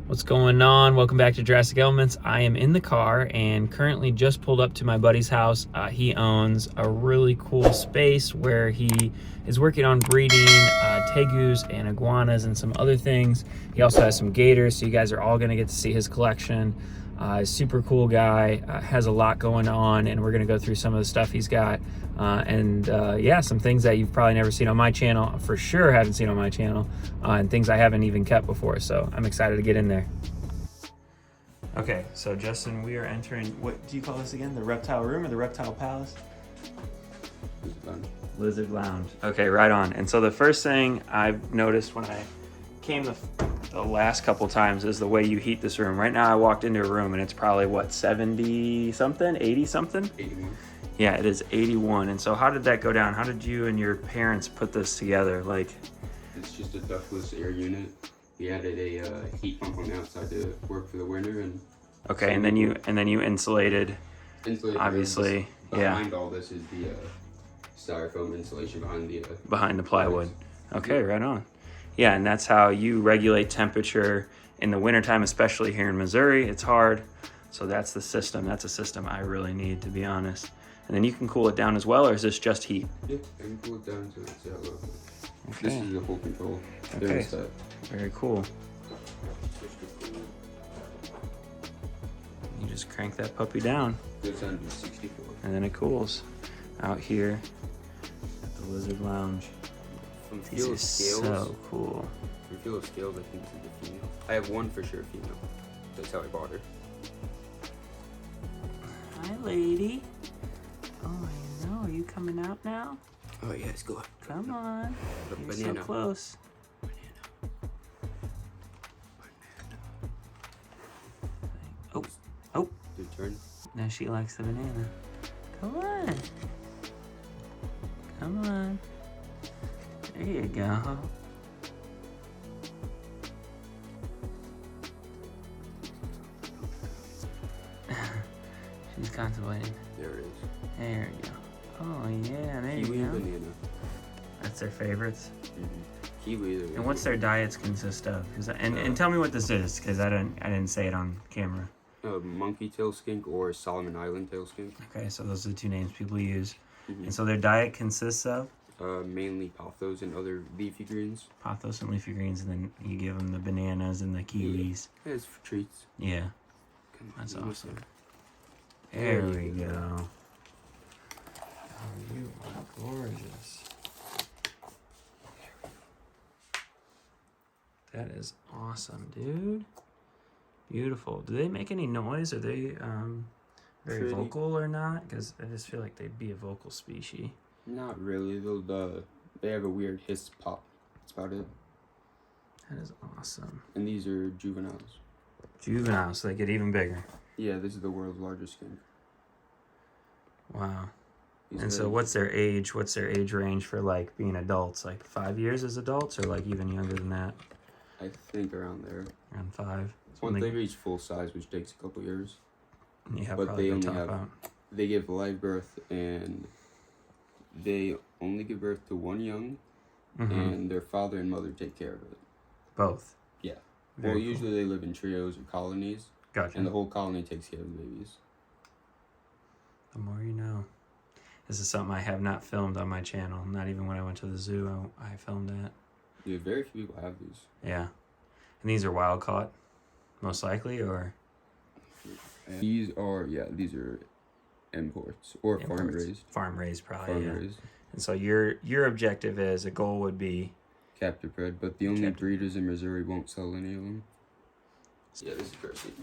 What's going on? Welcome back to Jurassic Elements. I am in the car and currently just pulled up to my buddy's house. He owns a really cool space where he is working on breeding tegus and iguanas and some other things. He also has some gators, so you guys are all going to get to see his collection. Super cool guy, has a lot going on, and we're going to go through some of the stuff he's got. Yeah, some things that you've probably never seen on my channel, for sure haven't seen on my channel, and things I haven't even kept before, so I'm excited to get in there. Okay, so Justin, we are entering, what do you call this again? The reptile room or the reptile palace? Lizard lounge. Okay, right on. And so the first thing I've noticed when I came the last couple times is the way you heat this room. Right now I walked into a room and it's probably what, 70 something, 80 something? 81. Yeah, it is 81. And so how did that go down? How did you and your parents put this together? Like, It's just a ductless air unit. We added a heat pump on the outside to work for the winter, and okay, and then you insulated obviously. Behind all this is the styrofoam insulation behind the plywood. Okay, right on. Yeah, and that's how you regulate temperature in the wintertime, especially here in Missouri. It's hard. So that's the system. That's a system I really need, to be honest. And then you can cool it down as well, or is this just heat? Yeah, I can cool it down to it's Okay. This is the full control. Okay. Very cool. You just crank that puppy down. Goes down to 64. And then it cools. Out here at the Lizard Lounge. From These feel are of scales, so cool. From feel of scales, I think this is the female. I have one for sure female. That's how I bought her. Hi, lady. Oh, I know. Are you coming out now? Oh yeah, let's go. Come on. You're so Banana. close. Oh, oh. Your turn. Now she likes the banana. Come on. Come on. There you go. She's contemplating. There it is. There you go. Oh yeah, there Kiwi you go. banana. That's their favorites. Kiwi. And what's their diets consist of? And tell me what this is, because I didn't say it on camera. Monkey tail skink or Solomon Island tail skink. Okay, so those are the two names people use. Mm-hmm. And so their diet consists of Mainly pothos and other leafy greens. pothos and leafy greens, and then you give them the bananas and the kiwis. Yeah, it's for treats. Yeah, Come on, that's you awesome. There There you we go. go. Oh, you are gorgeous. That is awesome, dude. Beautiful. Do they make any noise? Are they very Pretty. vocal or not? Because I just feel like they'd be a vocal species. Not really. They have a weird hiss pop. That's about it. That is awesome. And these are juveniles. Juvenile, so they get even bigger. Yeah, this is the world's largest skink. Wow. These And are- so what's their age? What's their age range for like being adults? Like 5 years as adults, or like even younger than that? I think around there. Around 5. Once they reach full size, which takes a couple years, Yeah, but probably they go only top have- out. they give live birth, and they only give birth to one young, Mhm. and their father and mother take care of it. Both. Yeah. Very Well, cool. usually they live in trios or colonies, Gotcha. and the whole colony takes care of the babies. The more you know. This is something I have not filmed on my channel. Not even when I went to the zoo, I filmed that. Yeah, very few people have these. Yeah. And these are wild caught, most likely, or And these are imports or farm imports? raised. Farm raised, probably. Farm Yeah. raised. And so your objective is, a goal would be Captive bred, but the only Captive. breeders in Missouri won't sell any of them. Yeah, this is Percy.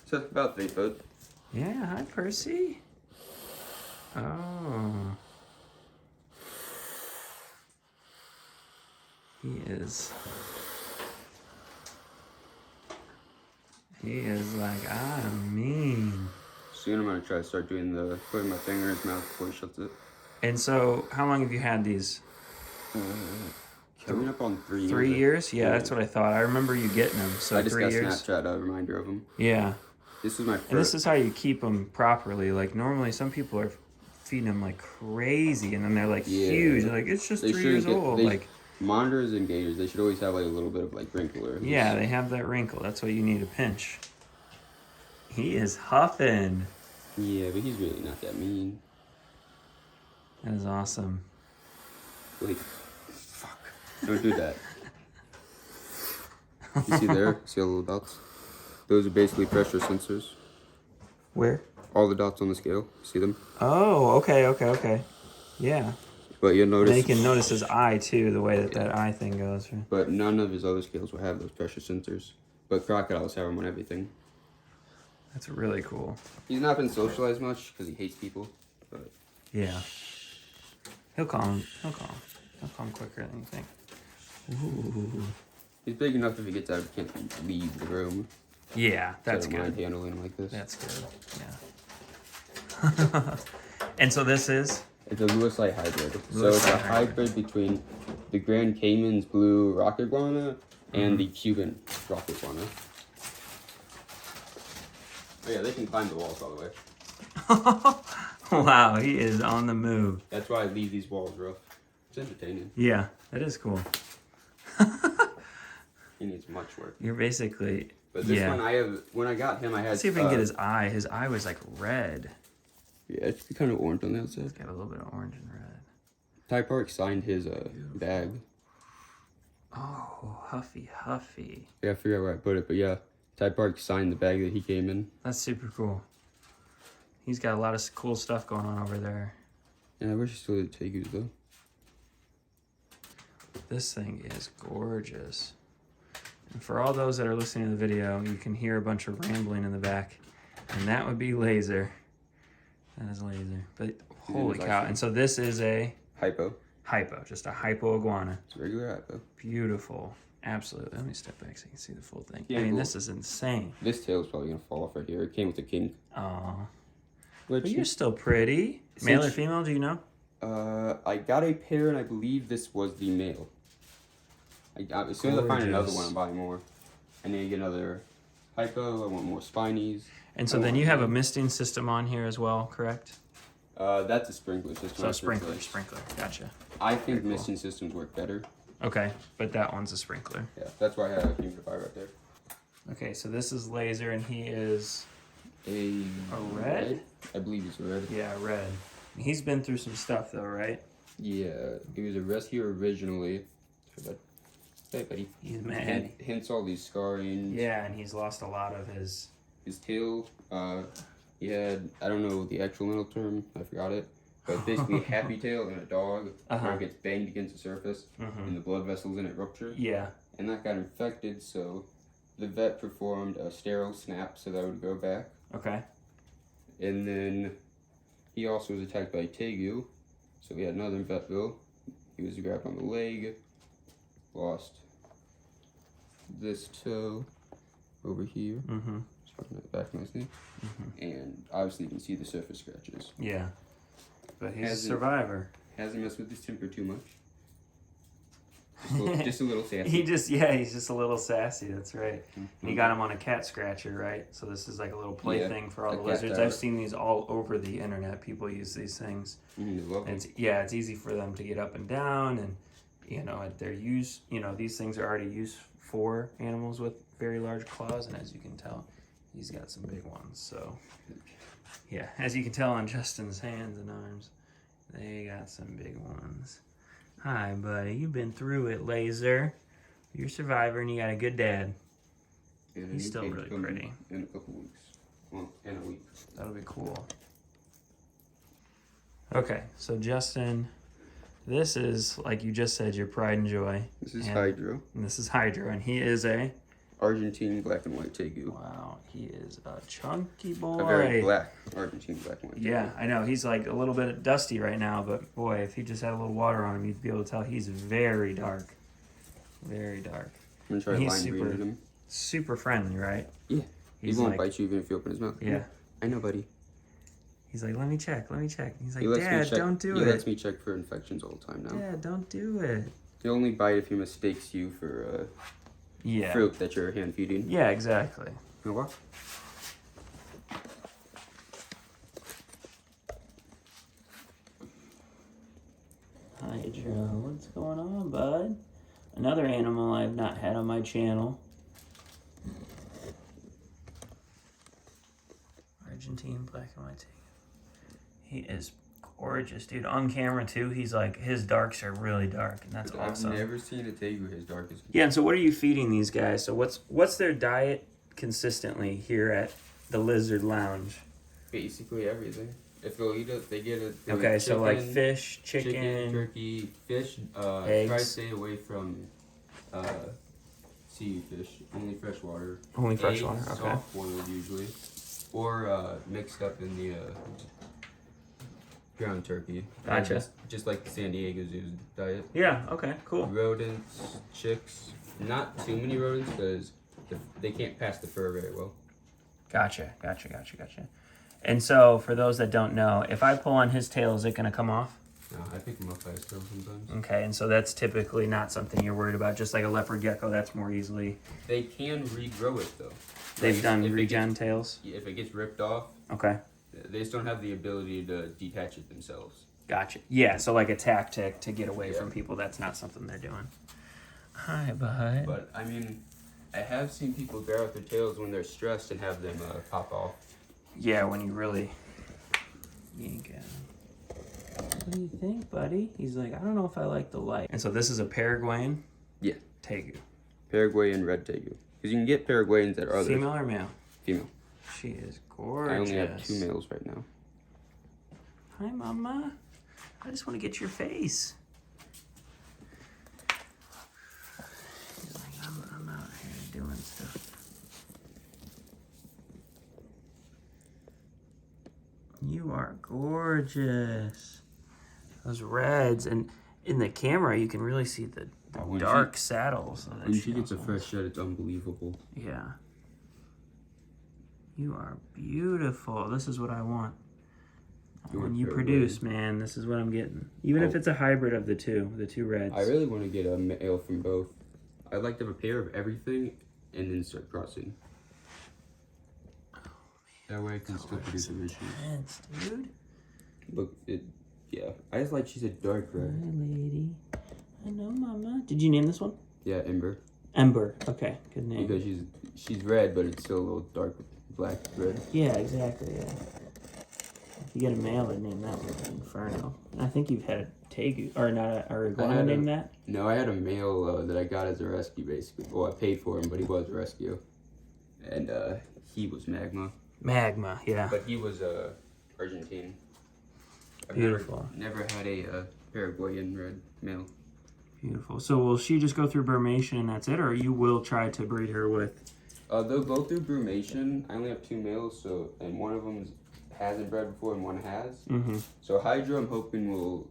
So about 3 foot. Yeah, hi Percy. Oh. He is like, I'm mean. Soon I'm gonna try to start doing putting my finger in his mouth before he shuts it. And so, how long have you had these? Coming up on 3 years. 3 years? Yeah, that's what I thought. I remember you getting them. So I just 3 got years. Snapchat a reminder of them. Yeah. This was my first. And this is how you keep them properly. Like normally, some people are feeding them like crazy, and then they're like Yeah. huge. They're like, it's just They 3 years shouldn't get- old. they- Like Monitors and gators, they should always have like a little bit of like wrinkle or Yeah, they have that wrinkle. That's what you need to pinch. He is huffing. Yeah, but he's really not that mean. That is awesome. Like, fuck. Don't do that. You see there? See all the little dots? Those are basically pressure sensors. Where? All the dots on the scale. See them? Oh, okay. Yeah. But you'll notice. And you can notice his eye too, the way that eye thing goes. Right? But none of his other scales will have those pressure sensors. But crocodiles have them on everything. That's really cool. He's not been socialized much because he hates people. But yeah. He'll calm quicker than you think. Ooh. He's big enough if he gets out, he can't leave the room. Yeah, that's good. good. Handling like this. That's good. Yeah. And so this is? It's a Lewisite hybrid. So it's a hybrid between the Grand Cayman's blue rock iguana and the Cuban rock iguana. Oh yeah, they can climb the walls all the way. Wow, he is on the move. That's why I leave these walls rough. It's entertaining. Yeah, that is cool. He needs much work. You're basically. But this one, when I got him, I had. Let's see if we can get his eye. His eye was like red. Yeah, it's kind of orange on the outside. It's got a little bit of orange and red. Ty Park signed his bag. Oh, Huffy. Yeah, I forgot where I put it, but yeah, Ty Park signed the bag that he came in. That's super cool. He's got a lot of cool stuff going on over there. Yeah, I wish he still did tegus though. This thing is gorgeous. And for all those that are listening to the video, you can hear a bunch of rambling in the back, and that would be Laser. That is Laser. But holy cow! And so this is a hypo, just a hypo iguana. It's a regular hypo. Beautiful, absolutely. Let me step back so you can see the full thing. Yeah, I mean, cool. This is insane. This tail is probably gonna fall off right here. It came with a kink. Oh, but you're still pretty. Male or female? Do you know? I got a pair, and I believe this was the male. As soon as I find another one, I'm buying more. I need to get another hypo. I want more spinies. And so then you have a misting system on here as well, correct? That's a sprinkler system. So sprinkler. Gotcha. I think misting systems work better. Okay, but that one's a sprinkler. Yeah, that's why I have a humidifier right there. Okay, so this is Laser, and he is a red? I believe he's red. Yeah, red. He's been through some stuff though, right? Yeah, he was a rescue originally. Hey, buddy. He's mad. Hence all these scarring. Yeah, and he's lost a lot of his tail. He had, I don't know the actual mental term, I forgot it, but basically happy tail in a dog where it gets banged against the surface and the blood vessels in it rupture. Yeah. And that got infected, so the vet performed a sterile snap so that would go back. Okay. And then he also was attacked by a tegu, so we had another vet bill. He was grabbed on the leg, lost this toe over here. Just putting it back nicely. And obviously you can see the surface scratches. Yeah. But he's a survivor. Hasn't messed with his temper too much. Just a little sassy. He's just a little sassy, that's right. You got him on a cat scratcher, right? So this is like a little plaything for all the lizards. I've seen these all over the internet. People use these things. It's easy for them to get up and down, and they're used, these things are already used for animals with very large claws, and as you can tell, he's got some big ones. So yeah, as you can tell on Justin's hands and arms, they got some big ones. Hi, buddy. You've been through it, Laser. You're a survivor, and you got a good dad. He's still really pretty. In a couple weeks. Well, in a week. That'll be cool. Okay, so Justin, this is, like you just said, your pride and joy. This is Hydro. And this is Hydro, and he is a... Argentine black and white tegu. Wow, he is a chunky boy. A very black Argentine black and white. Yeah, I know. He's like a little bit dusty right now, but boy, if he just had a little water on him, you'd be able to tell he's very dark. Very dark. I'm gonna try to line breed him. Super friendly, right? Yeah. He won't bite you even if you open his mouth. Yeah. I know, buddy. He's like, let me check. He's like, Dad, don't do it. He lets me check for infections all the time now. Yeah, don't do it. He'll only bite if he mistakes you for fruit that you're hand feeding. Yeah, exactly. You know what? Hydro, what's going on, bud? Another animal I've not had on my channel. Argentine black and white tegu. He is gorgeous, dude. On camera too, he's like, his darks are really dark, and that's awesome. I've never seen a tegu his dark as. Yeah, and so what are you feeding these guys? So what's their diet consistently here at the Lizard Lounge? Basically everything. If they'll eat it, they get it. Okay, so like fish, chicken, turkey, fish. Eggs. Try to stay away from sea fish. Only freshwater. Only freshwater. Eggs, Okay. soft boiled usually, or mixed up in the ground turkey. Gotcha. Just like the San Diego Zoo's diet. Yeah. Okay. Cool. Rodents, chicks. Not too many rodents because they can't pass the fur very well. Gotcha. And so, for those that don't know, if I pull on his tail, is it going to come off? No, I pick them up by his tail sometimes. Okay, and so that's typically not something you're worried about. Just like a leopard gecko, that's more easily. They can regrow it though. They've done regen tails. If it gets ripped off, Okay. they just don't have the ability to detach it themselves. Gotcha. Yeah, so like a tactic to get away from people, that's not something they're doing. Hi, bud. But I mean, I have seen people grow out their tails when they're stressed and have them pop off. Yeah, when you really yank it. What do you think, buddy? He's like, I don't know if I like the light. And so this is a Paraguayan? Yeah. Tegu. Paraguayan red tegu. Because you can get Paraguayans that are others. Female or male? Female. She is gorgeous. I only have 2 males right now. Hi, mama. I just want to get your face. He's like, I'm out here doing stuff. You are gorgeous. Those reds, and in the camera you can really see the dark saddles. When she gets a fresh shed, it's unbelievable. Yeah. You are beautiful. This is what I want. When you produce, man, this is what I'm getting. Even if it's a hybrid of the two reds. I really want to get a male from both. I'd like to have a pair of everything and then start crossing. That way I can still produce originals. Dude. Look, yeah. I just like she's a dark red. Hi, lady. I know, mama. Did you name this one? Yeah, Ember. Ember. Okay, good name. Because she's red, but it's still a little dark black red. Yeah, exactly, yeah. If you get a male, I'd name that one Inferno. I think you've had a tegu, or not or Iguana named that? No, I had a male that I got as a rescue, basically. Well, I paid for him, but he was a rescue. And he was Magma. Magma, yeah. But he was Argentine. I've Beautiful. Never had a Paraguayan red male. Beautiful. So will she just go through brumation and that's it, or you will try to breed her with? They'll go through brumation. I only have 2 males, and one of them hasn't bred before and one has. Mm-hmm. So Hydra, I'm hoping will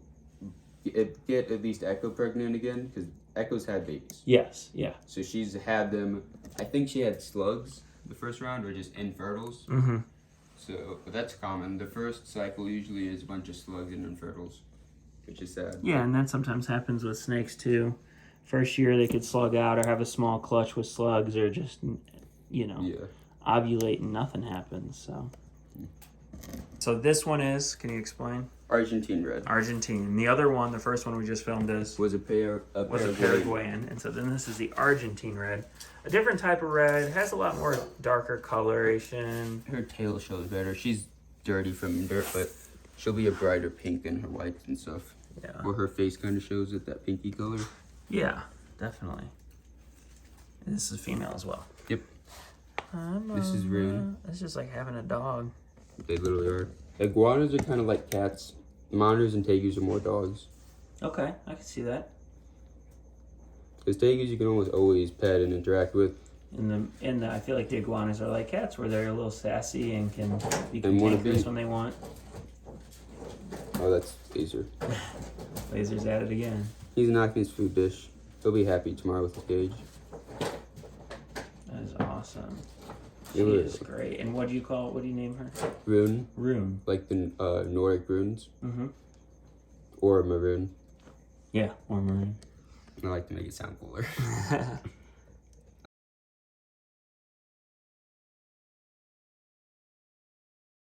get at least Echo pregnant again, because Echo's had babies. Yes, yeah. So she's had them. I think she had slugs the first round, or just infertils. Mm-hmm. So, but that's common. The first cycle usually is a bunch of slugs and infertils, which is sad. Yeah, and that sometimes happens with snakes too. First year they could slug out or have a small clutch with slugs, or just, ovulate and nothing happens. So this one is, can you explain? Argentine red. Argentine. The other one, the first one we just filmed was a Paraguayan. And so then this is the Argentine red. A different type of red. It has a lot more darker coloration. Her tail shows better. She's dirty from dirt, but she'll be a brighter pink than her whites and stuff. Yeah. Or her face kind of shows it, that pinky color. Yeah, definitely. And this is female as well. Yep. This is Rune. It's just like having a dog. They literally are. Iguanas are kind of like cats. Monitors and tegus are more dogs. Okay, I can see that. Because tegus you can almost always pet and interact with. And I feel like the iguanas are like cats, where they're a little sassy and can be cantankerous when they want. Oh, that's Laser. Laser's at it again. He's knocking his food dish. He'll be happy tomorrow with his cage. That is awesome. She is great. And what do you name her? Rune. Rune. Like the Nordic runes. Mm-hmm. Or maroon. Yeah, or maroon. I like to make it sound cooler.